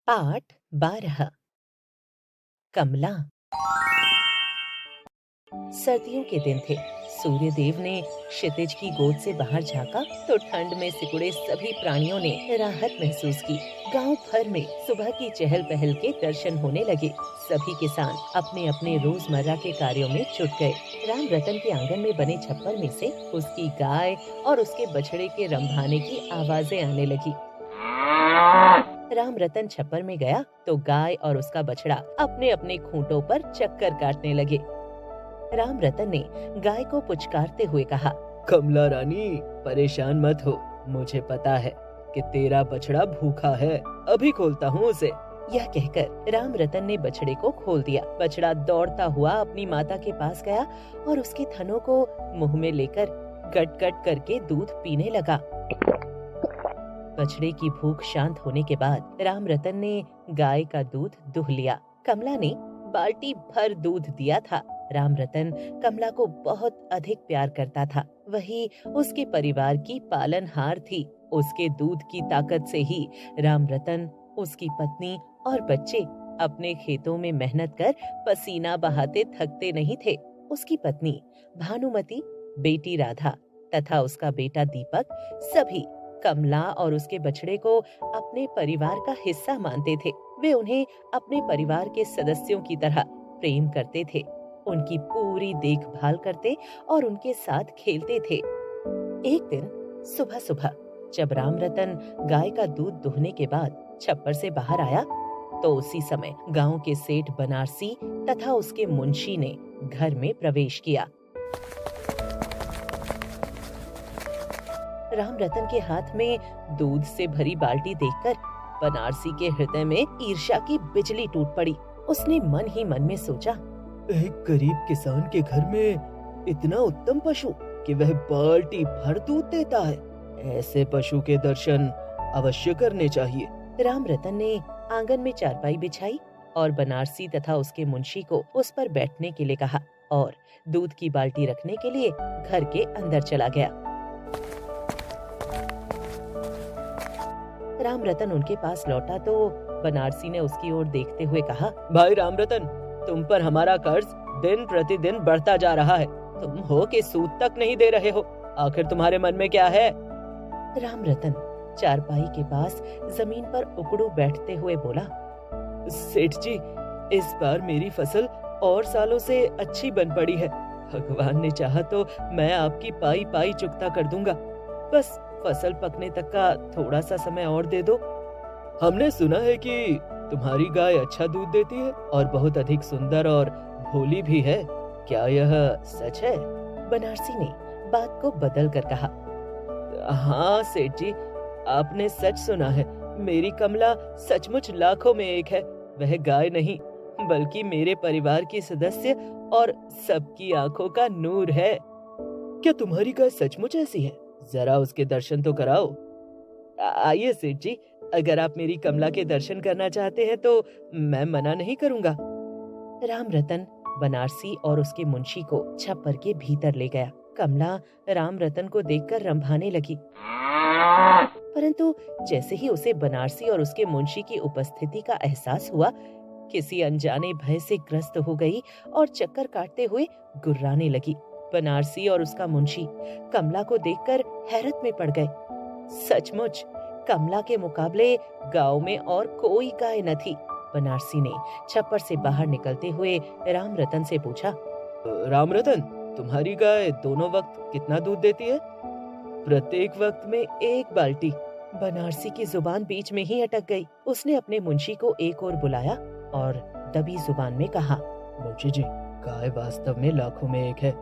पाठ 12। कमला। सर्दियों के दिन थे। सूर्य देव ने क्षितिज की गोद से बाहर झांका तो ठंड में सिकुड़े सभी प्राणियों ने राहत महसूस की। गांव भर में सुबह की चहल पहल के दर्शन होने लगे। सभी किसान अपने अपने रोजमर्रा के कार्यों में जुट गए। राम रतन के आंगन में बने छप्पर में से उसकी गाय और उसके बछड़े के रंभाने की आवाजें आने लगी। राम रतन छप्पर में गया तो गाय और उसका बछड़ा अपने अपने खूंटों पर चक्कर काटने लगे। राम रतन ने गाय को पुचकारते हुए कहा, कमला रानी, परेशान मत हो। मुझे पता है कि तेरा बछड़ा भूखा है। अभी खोलता हूँ उसे। यह कहकर राम रतन ने बछड़े को खोल दिया। बछड़ा दौड़ता हुआ अपनी माता के पास गया और उसके थनों को मुंह में लेकर गट गट करके दूध पीने लगा। बछड़े की भूख शांत होने के बाद राम रतन ने गाय का दूध दुह लिया। कमला ने बाल्टी भर दूध दिया था। राम रतन कमला को बहुत अधिक प्यार करता था। वही उसके परिवार की पालनहार थी। उसके दूध की ताकत से ही राम रतन, उसकी पत्नी और बच्चे अपने खेतों में मेहनत कर पसीना बहाते थकते नहीं थे। उसकी पत्नी भानुमति, बेटी राधा तथा उसका बेटा दीपक सभी कमला और उसके बछड़े को अपने परिवार का हिस्सा मानते थे। वे उन्हें अपने परिवार के सदस्यों की तरह प्रेम करते थे, उनकी पूरी देखभाल करते और उनके साथ खेलते थे। एक दिन सुबह सुबह जब राम रतन गाय का दूध दुहने के बाद छप्पर से बाहर आया तो उसी समय गांव के सेठ बनारसी तथा उसके मुंशी ने घर में प्रवेश किया। राम रतन के हाथ में दूध से भरी बाल्टी देखकर बनारसी के हृदय में ईर्ष्या की बिजली टूट पड़ी। उसने मन ही मन में सोचा, एक गरीब किसान के घर में इतना उत्तम पशु कि वह बाल्टी भर दूध देता है। ऐसे पशु के दर्शन अवश्य करने चाहिए। राम रतन ने आंगन में चारपाई बिछाई और बनारसी तथा उसके मुंशी को उस पर बैठने के लिए कहा और दूध की बाल्टी रखने के लिए घर के अंदर चला गया। राम रतन उनके पास लौटा तो बनारसी ने उसकी ओर देखते हुए कहा, भाई राम रतन, तुम पर हमारा कर्ज दिन प्रतिदिन बढ़ता जा रहा है। तुम हो कि सूद तक नहीं दे रहे हो। आखिर तुम्हारे मन में क्या है? राम रतन चारपाई के पास जमीन पर उकड़ू बैठते हुए बोला, सेठ जी, इस बार मेरी फसल और सालों से अच्छी बन पड़ी है। भगवान ने चाहा तो मैं आपकी पाई पाई चुकता कर दूंगा। बस फसल पकने तक का थोड़ा सा समय और दे दो। हमने सुना है कि तुम्हारी गाय अच्छा दूध देती है और बहुत अधिक सुंदर और भोली भी है। क्या यह सच है? बनारसी ने बात को बदल कर कहा, हाँ सेठ जी, आपने सच सुना है। मेरी कमला सचमुच लाखों में एक है। वह गाय नहीं बल्कि मेरे परिवार की सदस्य और सबकी आंखों का नूर है। क्या तुम्हारी गाय सचमुच ऐसी है? जरा उसके दर्शन तो कराओ। आइए सेठ जी, अगर आप मेरी कमला के दर्शन करना चाहते हैं तो मैं मना नहीं करूंगा। राम रतन बनारसी और उसके मुंशी को छप्पर के भीतर ले गया। कमला राम रतन को देखकर रंभाने लगी, परंतु जैसे ही उसे बनारसी और उसके मुंशी की उपस्थिति का एहसास हुआ, किसी अनजाने भय से ग्रस्त हो गई और चक्कर काटते हुए गुर्राने लगी। बनारसी और उसका मुंशी कमला को देखकर हैरत में पड़ गए। सचमुच कमला के मुकाबले गांव में और कोई गाय न थी। बनारसी ने छप्पर से बाहर निकलते हुए राम रतन से पूछा, राम रतन, तुम्हारी गाय दोनों वक्त कितना दूध देती है? प्रत्येक वक्त में 1 बाल्टी। बनारसी की जुबान बीच में ही अटक गई। उसने अपने मुंशी को एक ओर बुलाया और दबी जुबान में कहा, मुंशी जी, गाय वास्तव में लाखों में एक है।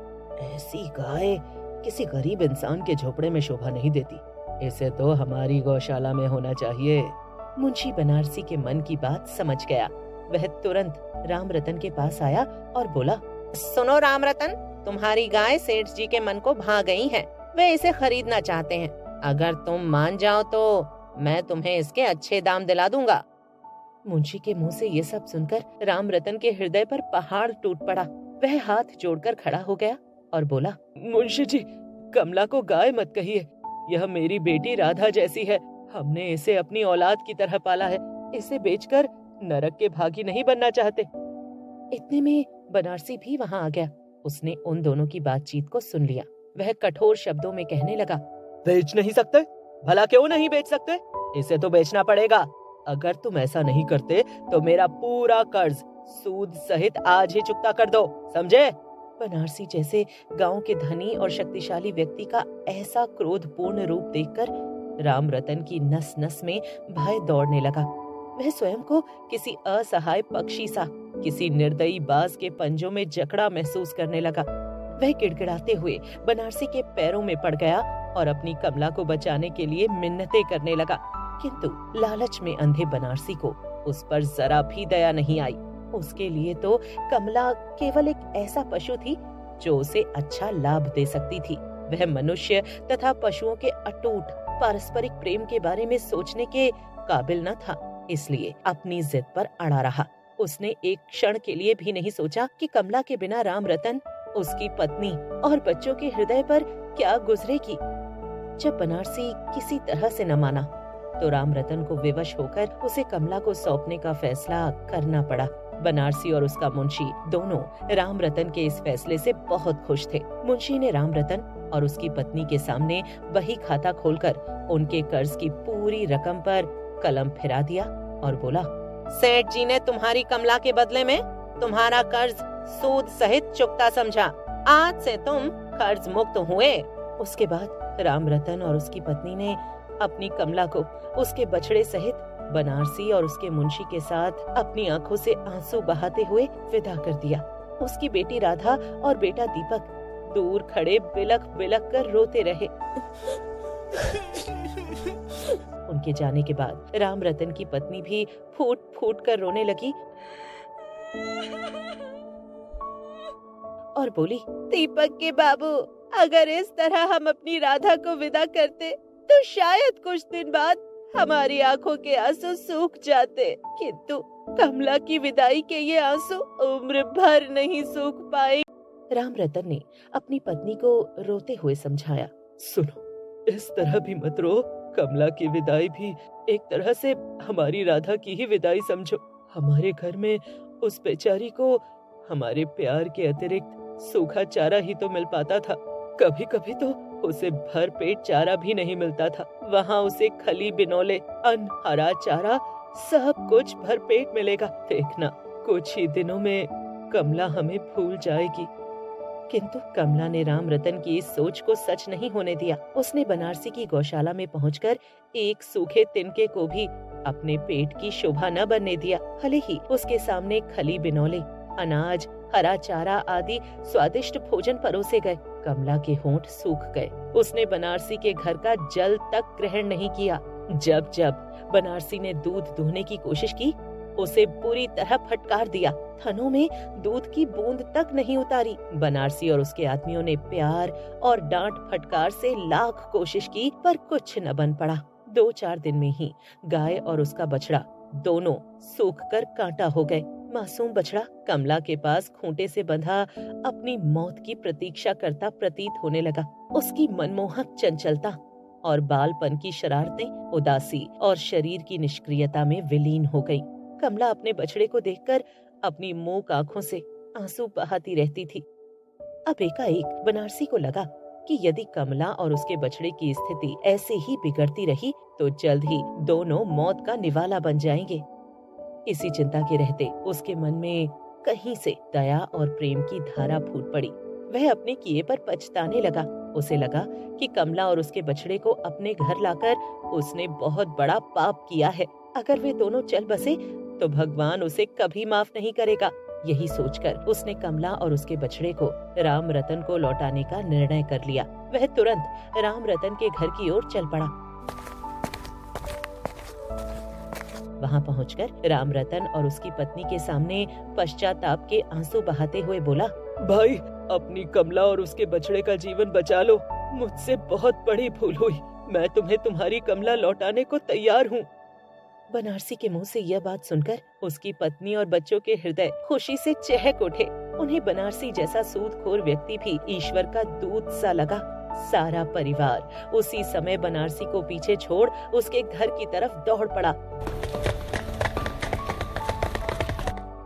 ऐसी गाय किसी गरीब इंसान के झोपड़े में शोभा नहीं देती। इसे तो हमारी गौशाला में होना चाहिए। मुंशी बनारसी के मन की बात समझ गया। वह तुरंत राम रतन के पास आया और बोला, सुनो राम रतन, तुम्हारी गाय सेठ जी के मन को भा गई है। वे इसे खरीदना चाहते हैं। अगर तुम मान जाओ तो मैं तुम्हें इसके अच्छे दाम दिला दूंगा। मुंशी के मुंह से ये सब सुनकर राम रतन के हृदय पर पहाड़ टूट पड़ा। वह हाथ जोड़कर खड़ा हो गया और बोला, मुंशी जी, कमला को गाय मत कहिए। यह मेरी बेटी राधा जैसी है। हमने इसे अपनी औलाद की तरह पाला है। इसे बेचकर नरक के भागी नहीं बनना चाहते। इतने में बनारसी भी वहाँ आ गया। उसने उन दोनों की बातचीत को सुन लिया। वह कठोर शब्दों में कहने लगा, बेच नहीं सकते? भला क्यों नहीं बेच सकते? इसे तो बेचना पड़ेगा। अगर तुम ऐसा नहीं करते तो मेरा पूरा कर्ज सूद सहित आज ही चुकता कर दो, समझे? बनारसी जैसे गांव के धनी और शक्तिशाली व्यक्ति का ऐसा क्रोधपूर्ण रूप देखकर राम रतन की नस नस में भय दौड़ने लगा। वह स्वयं को किसी असहाय पक्षी सा, किसी निर्दयी बाज के पंजों में जकड़ा महसूस करने लगा। वह गिड़गिड़ाते हुए बनारसी के पैरों में पड़ गया और अपनी कमला को बचाने के लिए मिन्नतें करने लगा। किंतु लालच में अंधे बनारसी को उस पर जरा भी दया नहीं आई। उसके लिए तो कमला केवल एक ऐसा पशु थी जो उसे अच्छा लाभ दे सकती थी। वह मनुष्य तथा पशुओं के अटूट पारस्परिक प्रेम के बारे में सोचने के काबिल न था, इसलिए अपनी जिद पर अड़ा रहा। उसने एक क्षण के लिए भी नहीं सोचा कि कमला के बिना राम रतन, उसकी पत्नी और बच्चों के हृदय पर क्या गुजरेगी। जब बनारसी किसी तरह से न माना तो राम रतन को विवश होकर उसे कमला को सौंपने का फैसला करना पड़ा। बनारसी और उसका मुंशी दोनों राम रतन के इस फैसले से बहुत खुश थे। मुंशी ने राम रतन और उसकी पत्नी के सामने बही खाता खोलकर उनके कर्ज की पूरी रकम पर कलम फिरा दिया और बोला, सेठ जी ने तुम्हारी कमला के बदले में तुम्हारा कर्ज सूद सहित चुकता समझा। आज से तुम कर्ज मुक्त हुए। उसके बाद राम रतन और उसकी पत्नी ने अपनी कमला को उसके बछड़े सहित बनारसी और उसके मुंशी के साथ अपनी आंखों से आंसू बहाते हुए विदा कर दिया। उसकी बेटी राधा और बेटा दीपक दूर खड़े बिलख बिलख कर रोते रहे। उनके जाने के बाद राम रतन की पत्नी भी फूट फूट कर रोने लगी और बोली, दीपक के बाबू, अगर इस तरह हम अपनी राधा को विदा करते तो शायद कुछ दिन बाद हमारी आंखों के आंसू सूख जाते, किंतु कमला की विदाई के ये आंसू उम्र भर नहीं सूख पाए। राम रतन ने अपनी पत्नी को रोते हुए समझाया, सुनो, इस तरह भी मत रो। कमला की विदाई भी एक तरह से हमारी राधा की ही विदाई समझो। हमारे घर में उस बेचारी को हमारे प्यार के अतिरिक्त सूखा चारा ही तो मिल पाता था। कभी कभी तो उसे भर पेट चारा भी नहीं मिलता था। वहाँ उसे खली बिनौले, अन्न, हरा चारा, सब कुछ भर पेट मिलेगा। देखना, कुछ ही दिनों में कमला हमें भूल जाएगी। किंतु कमला ने राम रतन की इस सोच को सच नहीं होने दिया। उसने बनारसी की गौशाला में पहुंचकर एक सूखे तिनके को भी अपने पेट की शोभा न बनने दिया। भले ही उसके सामने खली बिनौले, अनाज, हरा चारा आदि स्वादिष्ट भोजन परोसे गए, कमला के होंठ सूख गए। उसने बनारसी के घर का जल तक ग्रहण नहीं किया। जब जब बनारसी ने दूध दूहने की कोशिश की, उसे बुरी तरह फटकार दिया। थनों में दूध की बूंद तक नहीं उतारी। बनारसी और उसके आदमियों ने प्यार और डांट फटकार से लाख कोशिश की, पर कुछ न बन पड़ा। 2-4 दिन में ही गाय और उसका बछड़ा दोनों सूख कर कांटा हो गए। मासूम बछड़ा कमला के पास खूंटे से बंधा अपनी मौत की प्रतीक्षा करता प्रतीत होने लगा। उसकी मनमोहक चंचलता और बालपन की शरारतें उदासी और शरीर की निष्क्रियता में विलीन हो गईं। कमला अपने बछड़े को देखकर अपनी मूक आंखों से आंसू बहाती रहती थी। अब एकाएक बनारसी को लगा कि यदि कमला और उसके बछड़े की स्थिति ऐसे ही बिगड़ती रही तो जल्द ही दोनों मौत का निवाला बन जाएंगे। इसी चिंता के रहते उसके मन में कहीं से दया और प्रेम की धारा फूट पड़ी। वह अपने किए पर पछताने लगा। उसे लगा कि कमला और उसके बछड़े को अपने घर लाकर उसने बहुत बड़ा पाप किया है। अगर वे दोनों चल बसे तो भगवान उसे कभी माफ नहीं करेगा। यही सोचकर उसने कमला और उसके बछड़े को राम रतन को लौटाने का निर्णय कर लिया। वह तुरंत राम रतन के घर की ओर चल पड़ा। वहाँ पहुंचकर राम रतन और उसकी पत्नी के सामने पश्चाताप के आंसू बहाते हुए बोला, भाई, अपनी कमला और उसके बछड़े का जीवन बचा लो। मुझसे बहुत बड़ी भूल हुई। मैं तुम्हें तुम्हारी कमला लौटाने को तैयार हूँ। बनारसी के मुंह से यह बात सुनकर उसकी पत्नी और बच्चों के हृदय खुशी से चहक उठे। उन्हें बनारसी जैसा सूदखोर व्यक्ति भी ईश्वर का दूत सा लगा। सारा परिवार उसी समय बनारसी को पीछे छोड़ उसके घर की तरफ दौड़ पड़ा।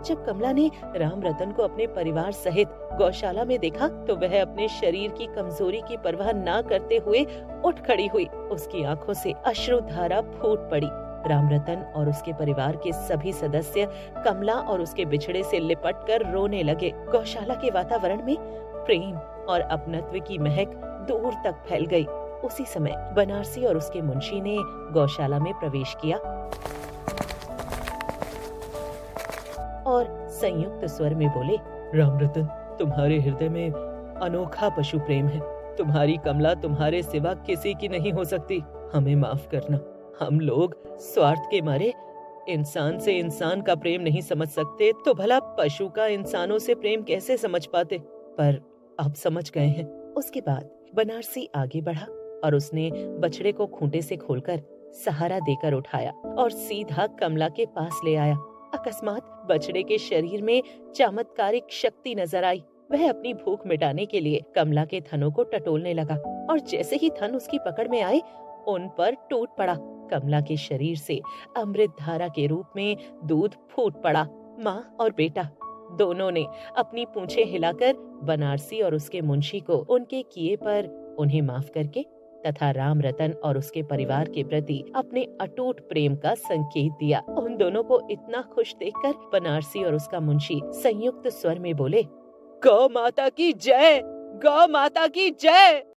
जब कमला ने राम रतन को अपने परिवार सहित गौशाला में देखा तो वह अपने शरीर की कमजोरी की परवाह ना करते हुए उठ खड़ी हुई। उसकी आंखों से अश्रुधारा फूट पड़ी। राम रतन और उसके परिवार के सभी सदस्य कमला और उसके बिछड़े से लिपटकर रोने लगे। गौशाला के वातावरण में प्रेम और अपनत्व की महक दूर तक फैल गई। उसी समय बनारसी और उसके मुंशी ने गौशाला में प्रवेश किया और संयुक्त स्वर में बोले, राम रतन, तुम्हारे हृदय में अनोखा पशु प्रेम है। तुम्हारी कमला तुम्हारे सिवा किसी की नहीं हो सकती। हमें माफ करना। हम लोग स्वार्थ के मारे इंसान से इंसान का प्रेम नहीं समझ सकते, तो भला पशु का इंसानों से प्रेम कैसे समझ पाते? पर अब समझ गए हैं। उसके बाद बनारसी आगे बढ़ा और उसने बछड़े को खूंटे से खोलकर सहारा देकर उठाया और सीधा कमला के पास ले आया। अकस्मात बछड़े के शरीर में चमत्कारिक शक्ति नजर आई। वह अपनी भूख मिटाने के लिए कमला के थनों को टटोलने लगा और जैसे ही थन उसकी पकड़ में आए, उन पर टूट पड़ा। कमला के शरीर से अमृत धारा के रूप में दूध फूट पड़ा। माँ और बेटा दोनों ने अपनी पूंछें हिलाकर बनारसी और उसके मुंशी को उनके किए पर उन्हें माफ करके तथा राम रतन और उसके परिवार के प्रति अपने अटूट प्रेम का संकेत दिया। उन दोनों को इतना खुश देखकर बनारसी और उसका मुंशी संयुक्त स्वर में बोले, गौ माता की जय! गौ माता की जय!